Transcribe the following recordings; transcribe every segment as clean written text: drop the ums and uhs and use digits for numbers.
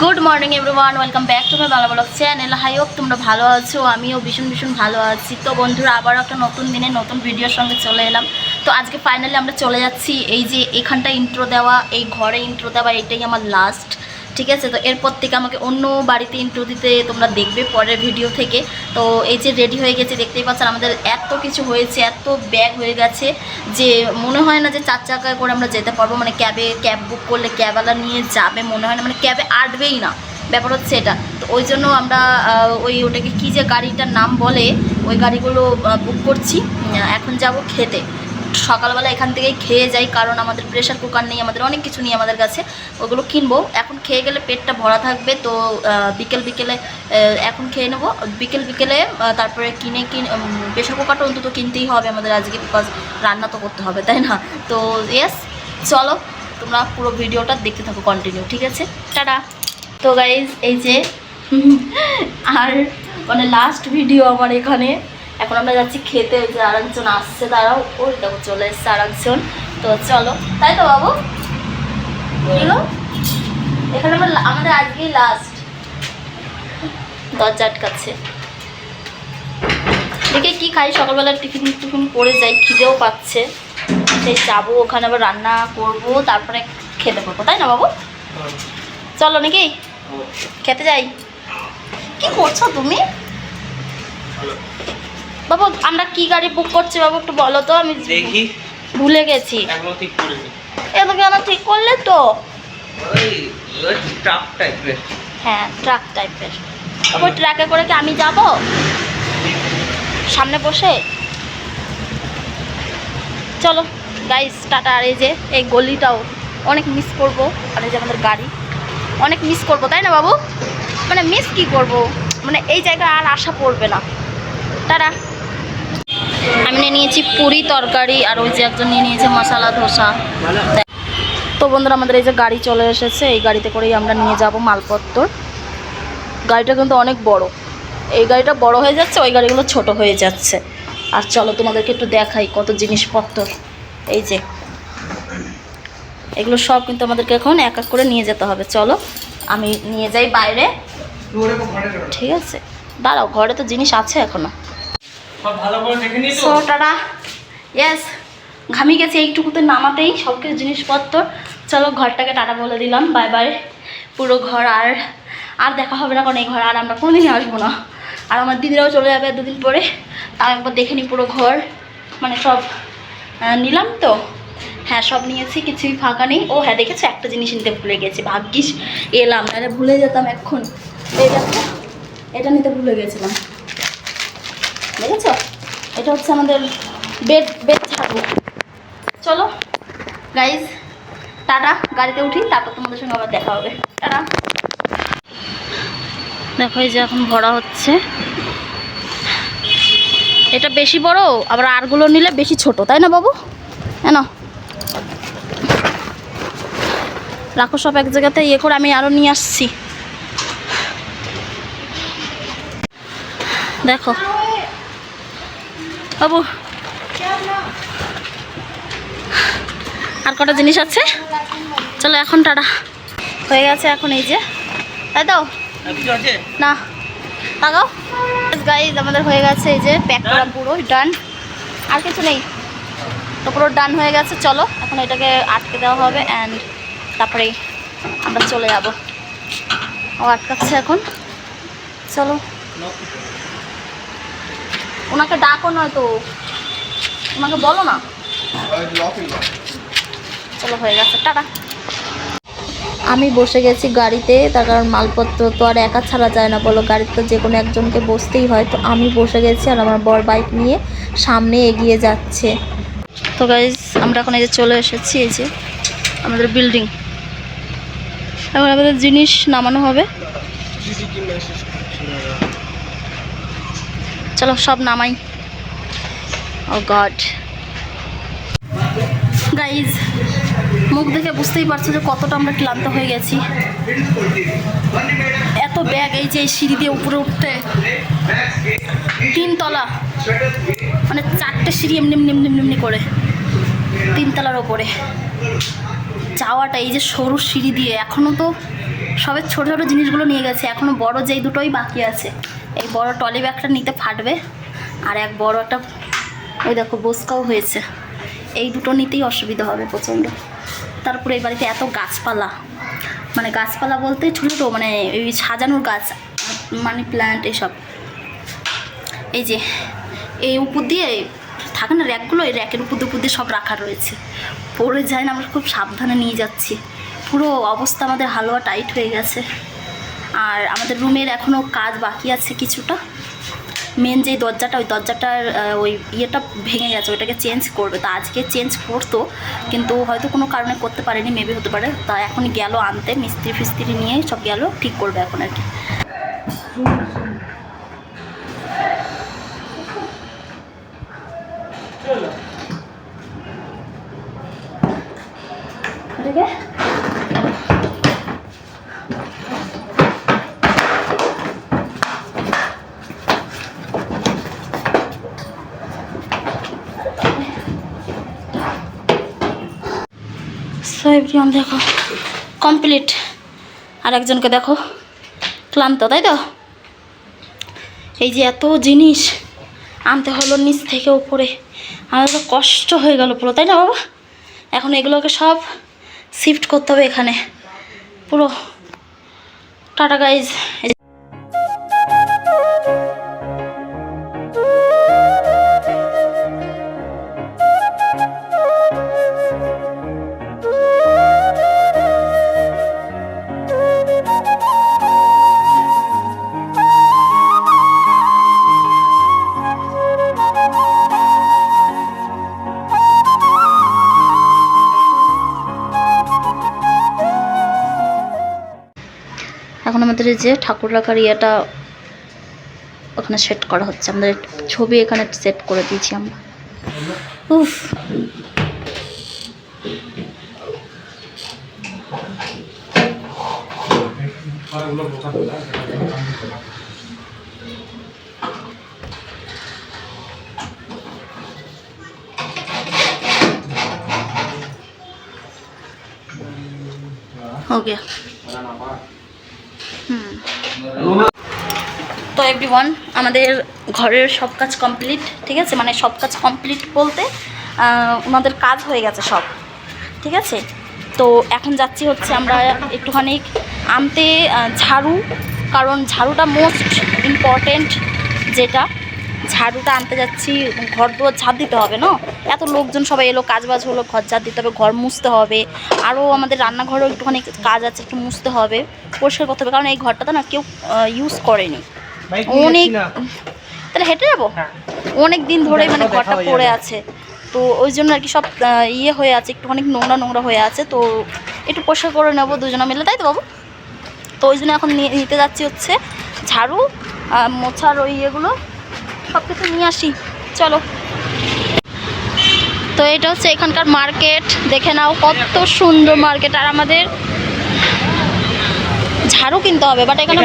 Good morning everyone, welcome back to my Bangla blog channel. I hope তোমরা ভালো আছো, আমিও ভীষণ ভালো আছি। তো বন্ধুরা, আবারও একটা নতুন দিনে নতুন ভিডিওর সঙ্গে চলে এলাম। তো আজকে ফাইনালি আমরা চলে যাচ্ছি। এই যে এখানটা ইন্ট্রো দেওয়া, এই ঘরে ইন্ট্রো দেওয়া, এটাই আমার লাস্ট, ঠিক আছে। তো এরপর থেকে আমাকে অন্য বাড়িতে ইন্ট্রো দিতে তোমরা দেখবে পরের ভিডিও থেকে। তো এই যে রেডি হয়ে গেছে, দেখতেই পাচ্ছেন আমাদের এত কিছু হয়েছে, এত ব্যাগ হয়ে গেছে যে মনে হয় না যে 4 চাকায় করে আমরা যেতে পারবো। মানে ক্যাব বুক করলে ক্যাবওয়ালা নিয়ে যাবে মনে হয় না, মানে ক্যাবে আটবেই না, ব্যাপার হচ্ছে এটা। তো ওই জন্য আমরা ওটাকে কী যে গাড়িটার নাম বলে, ওই গাড়িগুলো বুক করছি। এখন যাব খেতে, সকালবেলা এখান থেকেই খেয়ে যাই, কারণ আমাদের প্রেশার কুকার নেই, আমাদের অনেক কিছু নেই আমাদের কাছে, ওগুলো কিনবো। এখন খেয়ে গেলে পেটটা ভরা থাকবে। তো বিকেলে এখন খেয়ে নেবো, বিকেলে তারপরে প্রেশার কুকারটা অন্তত কিনতেই হবে আমাদের আজকে, বিকজ রান্না তো করতে হবে, তাই না? তো ইয়েস, চলো তোমরা পুরো ভিডিওটা দেখতে থাকো কন্টিনিউ, ঠিক আছে? টাটা। তো গাইজ, এই যে আর মানে লাস্ট ভিডিও আমার এখানে। এখন আমরা যাচ্ছি খেতে। ওই যে আরেকজন আসছে, তারাও ওই দেখো চলে এসছে আরেকজন। তো চলো, তাই তো বাবু, বুঝলো? এখানে আমাদের আজকেই লাস্ট। দরজা আটকাচ্ছে, দেখে কি খাই, সকালবেলা টিফিন করে যাই, খিদেও পাচ্ছে, সেই যাবো ওখানে আবার রান্না করব, তারপরে খেতে করবো, তাই না বাবু? চলো নাকি খেতে যাই? কি করছো তুমি বাবু? আমরা কি গাড়ি বুক করছি বাবু, একটু বলো তো, আমি দেখি, ভুলে গেছি। এটা কেন ঠিক করলে তো? হ্যাঁ, ট্রাক টাইপের। ওই ট্রাকে করে কি আমি যাব সামনে বসে? চলো গাইস, টাটা। আর এই যে এই গলিটাও অনেক মিস করবো, আর এই যে আমাদের গাড়ি অনেক মিস করবো, তাই না বাবু? মানে মিস কি করব, মানে এই জায়গায় আর আশা পড়বে না। টাটা। আমি নিয়ে নিয়েছি পুরি তরকারি, আর ওই যে একজন নিয়ে নিয়েছে মশলা ধোসা। তো বন্ধুরা, আমাদের এই যে গাড়ি চলে এসেছে, এই গাড়িতে করেই আমরা নিয়ে যাব মালপত্র। গাড়িটা কিন্তু অনেক বড়, এই গাড়িটা বড় হয়ে যাচ্ছে, ওই গাড়িগুলো ছোট হয়ে যাচ্ছে। আর চলো তোমাদেরকে একটু দেখাই কত জিনিসপত্র। এই যে এগুলো সব কিন্তু আমাদেরকে এখন এক এক করে নিয়ে যেতে হবে। চলো আমি নিয়ে যাই বাইরে, ঠিক আছে? দাঁড়াও, ঘরে তো জিনিস আছে এখনো। টাটা। ইয়েস, ঘামি গেছে এইটুকুতে নামাতেই সব কিছু জিনিসপত্র। চলো ঘরটাকে টাটা বলে দিলাম, বাই বাই। পুরো ঘর আর দেখা হবে না, কারণ এই ঘর আর আমরা কোনোদিনই আসবো না। আর আমার দিদিরাও চলে যাবে 2 দিন পরে, তাও একবার দেখে নিই পুরো ঘর। মানে সব নিলাম তো, হ্যাঁ সব নিয়েছি, কিছুই ফাঁকা নেই। ও হ্যাঁ, দেখেছো একটা জিনিস নিতে ভুলে গেছি, ভাগ্যিস এলাম, নাহলে ভুলে যেতাম এখন। এই দেখো, এটা নিতে ভুলে গেছিলাম, দেখেছো? এটা হচ্ছে আমাদের বেড ঝাড়ু। চলো গাইজ, টাটা। গাড়িতে উঠি, তারপর তোমাদের সঙ্গে আবার দেখা হবে। টাটা। দেখো এই যে এখন ভরা হচ্ছে, এটা বেশি বড়, আবার আরগুলো নিলে বেশি ছোট, তাই না বাবু? না রাখো সব এক জায়গাতে ইয়ে করে, আমি আরও নিয়ে আসছি। দেখো বাবু, আর কটা জিনিস আছে। চলো এখন টাটা। হয়ে গেছে এখন, এই যে, তাই তো না, তাকাও গাইজ, আমাদের হয়ে গেছে এই যে প্যাক করা, পুরো ডান, আর কিছু নেই তো, পুরো ডান হয়ে গেছে। চলো এখন এটাকে আটকে দেওয়া হবে, অ্যান্ড তারপরে আমরা চলে যাব। ও আটকাচ্ছে এখন, চলো ওনাকে ডাকো, নয় তো ওনাকে বলো না। চলো হয়ে গেছে, টাটা। আমি বসে গেছি গাড়িতে, তার কারণ মালপত্র তো আর একা ছাড়া যায় না, বলো, গাড়িতে তো যে কোনো একজনকে বসতেই হয়। তো আমি বসে গেছি, আর আমার বর বাইক নিয়ে সামনে এগিয়ে যাচ্ছে। তো গাইজ, আমরা এখন এই যে চলে এসেছি, এই যে আমাদের বিল্ডিং। এখন আমাদের জিনিস নামানো হবে, চলো সব নামাই। ও গড গাইজ, মুখ দেখে বুঝতেই পারছো যে কতটা আমরা ক্লান্ত হয়ে গেছি। এত ব্যাগ, এই যে সিঁড়ি দিয়ে উপরে উঠতে 3 তলা, মানে 4টে সিঁড়ি এমনি করে 3 তলার ওপরে যাওয়াটা, এই যে সরু সিঁড়ি দিয়ে, এখনও তো সবের ছোটো ছোটো জিনিসগুলো নিয়ে গেছে, এখনও বড় যেই দুটোই বাকি আছে। এই বড় টলি ব্যাগটা নিতে ফাটবে, আর এক বড় একটা ওই দেখো বস্কাও হয়েছে, এই দুটো নিতেই অসুবিধা হবে প্রচণ্ড। তারপরে এই বাড়িতে এত গাছপালা, মানে গাছপালা বলতে ছোটো ছোটো মানে ওই সাজানোর গাছ, মানি প্ল্যান্ট এসব। এই যে এই উপর দিয়ে থাকে না র্যাকগুলো, এই র্যাকের উপর দিয়ে সব রাখা রয়েছে, পড়ে যায় না, আমরা খুব সাবধানে নিয়ে যাচ্ছি। পুরো অবস্থা আমাদের হালুয়া টাইট হয়ে গেছে। আর আমাদের রুমের এখনও কাজ বাকি আছে কিছুটা। মেন যে দরজাটা, ওই দরজাটার ওই ইয়েটা ভেঙে গেছে, ওইটাকে চেঞ্জ করবে। তা আজকে চেঞ্জ করতো, কিন্তু হয়তো কোনো কারণে করতে পারেনি, মেবি হতে পারে। তা এখন গেল আনতে, মিস্ত্রি ফিস্ত্রি নিয়ে সব গেল, ঠিক করবে এখন আর কি। সো এভরিওয়ান দেখো কমপ্লিট। আর একজনকে দেখো ক্লান্ত, তাই তো? এই যে এত জিনিস আনতে হলো নিচ থেকে উপরে, আমাদের তো কষ্ট হয়ে গেল পুরো, তাই না বাবা? এখন এগুলোকে সব শিফট করতে হবে এখানে পুরো। Tata guys. এখন আমাদের এই যে ঠাকুর রাখার ইয়েটা ওখানে সেট করা হচ্ছে, আমাদের ছবি এখানে সেট করে দিয়েছি আমরা। উফ, हो गया। তো এভরিওয়ান আমাদের ঘরের সব কাজ কমপ্লিট, ঠিক আছে? মানে সব কাজ কমপ্লিট বলতে ওনাদের কাজ হয়ে গেছে সব, ঠিক আছে? তো এখন যাচ্ছি হচ্ছে আমরা একটুখানি আনতে ঝাড়ু, কারণ ঝাড়ুটা মোস্ট ইম্পর্টেন্ট, যেটা ঝাড়ুটা আনতে যাচ্ছি। ঘর দুয়ার ঝাড় দিতে হবে না, এত লোকজন সবাই এলো, কাজ বাজ হলো, ঘর ঝাড় দিতে হবে, ঘর মুছতে হবে, আরও আমাদের রান্নাঘরেও একটুখানি কাজ আছে, একটু মুছতে হবে, পরিষ্কার করতে হবে, কারণ এই ঘরটাতে না কেউ ইউজ করেনি অনেক। তাহলে হেঁটে যাবো, অনেক দিন ধরে মানে ঘরটা পড়ে আছে, তো ওই জন্য আর কি সব ইয়ে হয়ে আছে, একটুখানি নোংরা নোংরা হয়ে আছে, তো একটু পরিষ্কার করে নেবো দুজনে মিলে, তাই তো বাবু? তো ওই জন্য এখন নিতে যাচ্ছি হচ্ছে ঝাড়ু, মোছার ওই ইয়েগুলো সব কিছু নিয়ে আসি, চলো। তো এটা হচ্ছে এখানকার মার্কেট, দেখে নাও কত সুন্দর মার্কেট। আর আমাদের ঝাড়ু কিনতে হবে, বাট এখানে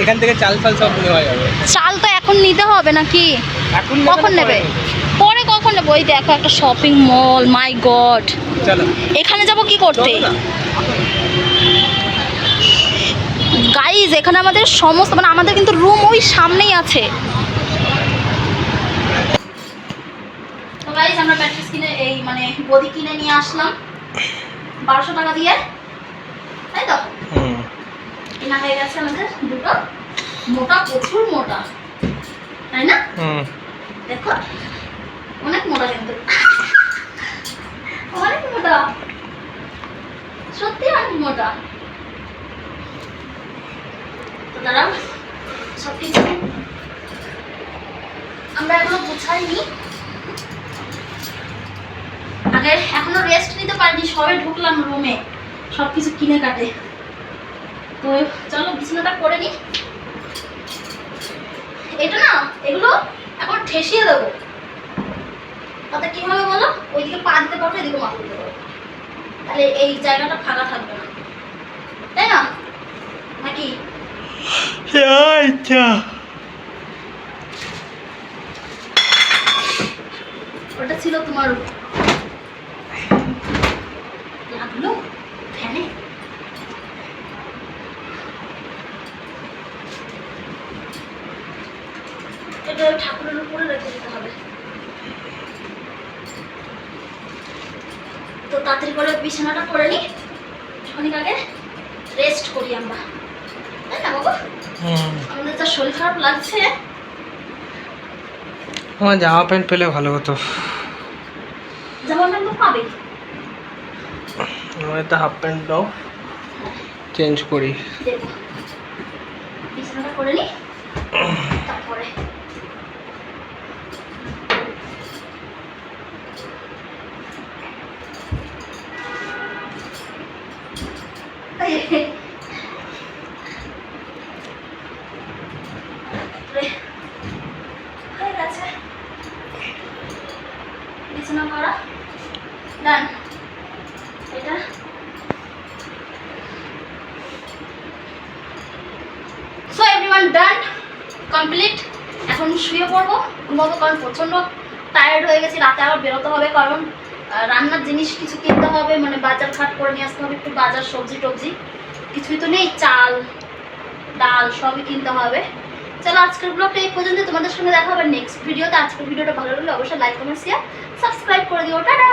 এখান থেকে চাল ফাল সব নেওয়া যাবে। চাল তো এখন নিতে হবে নাকি? কখন নেবে? পরে কখন নেবো? ওই দেখো একটা শপিং মল, মাই গড, এখানে যাব কি করতে? গাইজ এখানে আমাদের সমস্ত মানে আমাদের কিন্তু রুম ওই সামনেই আছে। তো গাইজ আমরা ম্যাট্রেস কিনে এই মানে গদি কিনে নিয়ে আসলাম 1200 টাকা দিয়ে, তাই তো? কেনা হয়ে গেছে আমাদের দুটো, মোটা, প্রচুর মোটা, তাই না? দেখো অনেক মোটা, কিন্তু অনেক মোটা, সত্যি অনেক মোটা। তো দাঁড়াও, সব কিছু আমরা এখনো গুছাইনি, আগে এখনো রেস্ট নিতে পারিনি, সবে ঢুকলাম রুমে সব কিছু কিনে কাটে। তো চলো বিছানাটা করে নি। এটা না এগুলো এখন ঠেসিয়ে দেবো, তাতে কি হবে বলো? ওইদিকে পা দিতে পারবো, এদিকে মাথা দিতে পারবো, তাহলে এই জায়গাটা ফাঁকা থাকবে না, তাই না? নাকি ওটা ছিল তোমার লাগলো ফ্যানে। এটাকে ঠাকুরের উপরে রেখে দিতে হবে। তো তাড়াতাড়ি করে বিছানাটা করে নিই, অনেক আগে রেস্ট করি আমরা, তাই না বাবা? আমাদের যা শরীর খারাপ লাগছে। আমার জামা প্যান্ট পেলে ভালো হতো। জামা প্যান্ট তো পাবে, আমার একটা হাফ প্যান্ট দাও, চেঞ্জ করি। দেবো। বিছানাটা করে নিই তারপরে। হয়ে গেছে বিছানা করা, ডান। এটা সো এভরিওয়ান ডান, কমপ্লিট। এখন শুয়ে পড়বো, ঘুমাবো, কারণ প্রচণ্ড টায়ার্ড হয়ে গেছি। রাতে আবার বেরোতে হবে, কারণ রান্নার জিনিস কিছু কিনতে হবে, মানে বাজার ঘাট করে নিয়ে আসতে হবে, একটু বাজার সবজি টবজি কিছুই তো নেই, চাল ডাল সবই কিনতে হবে। চলো আজকের ব্লগটা এই পর্যন্ত, তোমাদের সঙ্গে দেখা হবে নেক্সট ভিডিওতে। আজকের ভিডিওটা ভালো লাগলে অবশ্যই লাইক কমেন্ট শেয়ার সাবস্ক্রাইব করে দিও। টাটা।